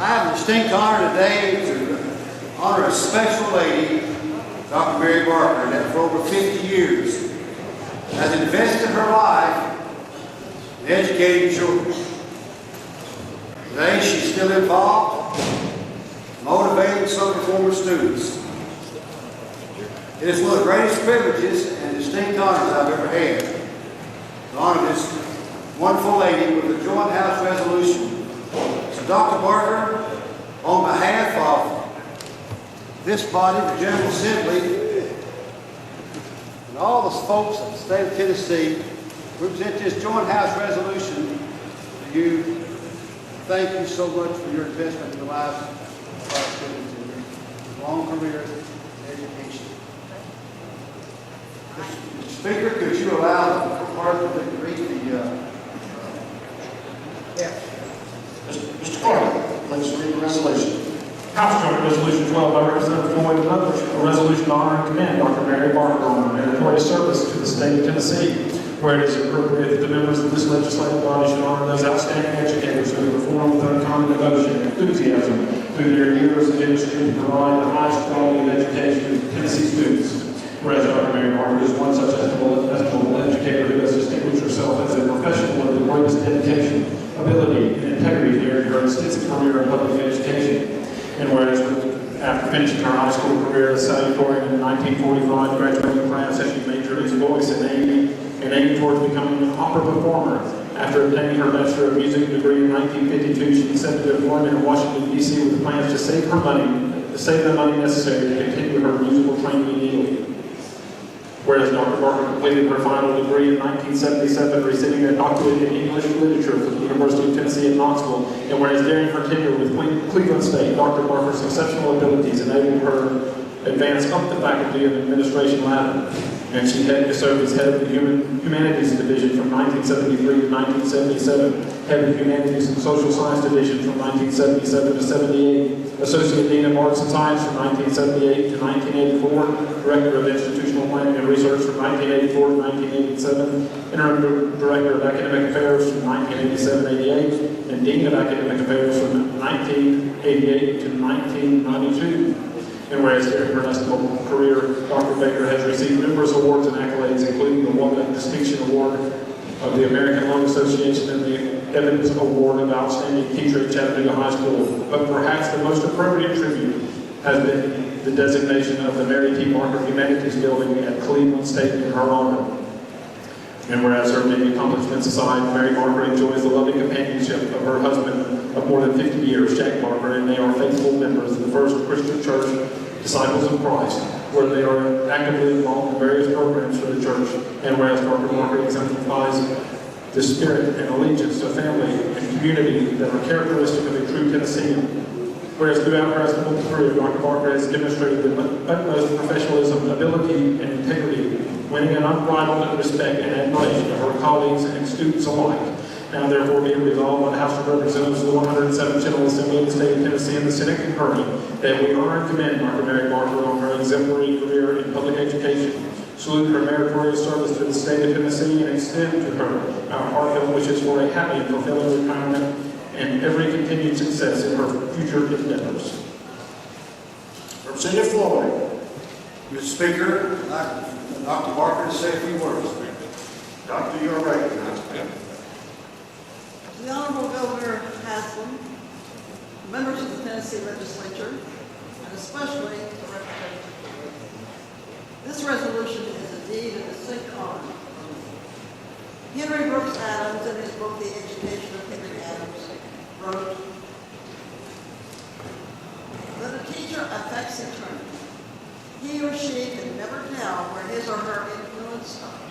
I have a distinct honor today to honor a special lady, Dr. Mary Barker, that for over 50 years has invested her life in educating children. Today she's still involved, motivating some of former students. It is one of the greatest privileges and distinct honors I've ever had to honor this wonderful lady with a joint house resolution. So Dr. Barker, on behalf of this body, the General Assembly, and all the folks of the state of Tennessee, we present this joint house resolution to you. Thank you so much for your investment in the lives of our students and your long career in education. Mr. Speaker, could you allow the clerk to read the Mr. Carter, please read the resolution. House Joint Resolution 12 by Representative Floyd and others, a resolution honoring and commend Dr. Mary Barker on her meritorious service to the state of Tennessee, where it is appropriate that the members of this legislative body should honor those outstanding educators who have performed with uncommon devotion and enthusiasm through their years of industry to provide the highest quality of education to Tennessee students. Whereas Dr. Mary Barker is one such estimable educator who has distinguished herself as a professional of the greatest dedication, ability, and integrity during her extensive career in public education. And whereas after finishing her high school career as salutatorian in 1945, graduating class as she majored in voice and aiming towards becoming an opera performer. After obtaining her Bachelor of Music degree in 1952, she accepted employment in Washington, D.C. with plans to save the money necessary to continue her musical training in Italy. Whereas Dr. Barker completed her final degree in 1977, receiving a doctorate in English literature from the University of Tennessee at Knoxville, and whereas during her tenure with Cleveland State, Dr. Barker's exceptional abilities enabled her advance up the faculty and administration ladder, and she served as head of the Humanities Division from 1973 to 1977, head of the Humanities and Social Science Division from 1977 to 78, Associate Dean of Arts and Science from 1978 to 1984, Director of Institutional Planning and Research from 1984 to 1987, Interim Director of Academic Affairs from 1987-88, and Dean of Academic Affairs from 1988 to 1992. And whereas during her estimable career, Dr. Baker has received numerous awards and accolades, including the Walnut Distinction Award of the American Lung Association and the Evans Award of Outstanding Teacher at Chattanooga High School. But perhaps the most appropriate tribute has been the designation of the Mary T. Barker Humanities Building at Cleveland State in her honor. And whereas her many accomplishments aside, Mary Barker enjoys the loving companionship of her husband of more than 50 years, Jack Barker, and they are faithful members of the First Christian Church, Disciples of Christ, where they are actively involved in various programs for the church. And whereas Dr. Barker exemplifies the spirit and allegiance to family and community that are characteristic of a true Tennessean. Whereas throughout her estimable career, Dr. Barker has demonstrated the utmost professionalism, ability, and integrity, winning an unbridled respect and admiration of her colleagues and students alike. Now therefore being resolved by the House of Representatives of the 107th General Assembly of the State of Tennessee and the Senate concurring, that we honor and commend Dr. Mary Barker on her exemplary career in public education, salute her meritorious service to the State of Tennessee, and extend to her our heartfelt wishes for a happy and fulfilling retirement and every continued success in her future endeavors. Representative Floyd. Mr. Speaker, I'd like Dr. Barker to say a few words. Doctor, you are recognized. The Honorable Governor Haslam, members of the Tennessee legislature, and especially the representative. This resolution is indeed a distinct honor. Henry Brooks Adams, in his book, The Education of Henry Adams, wrote, "That a teacher affects eternity. He or she can never tell where his or her influence stops.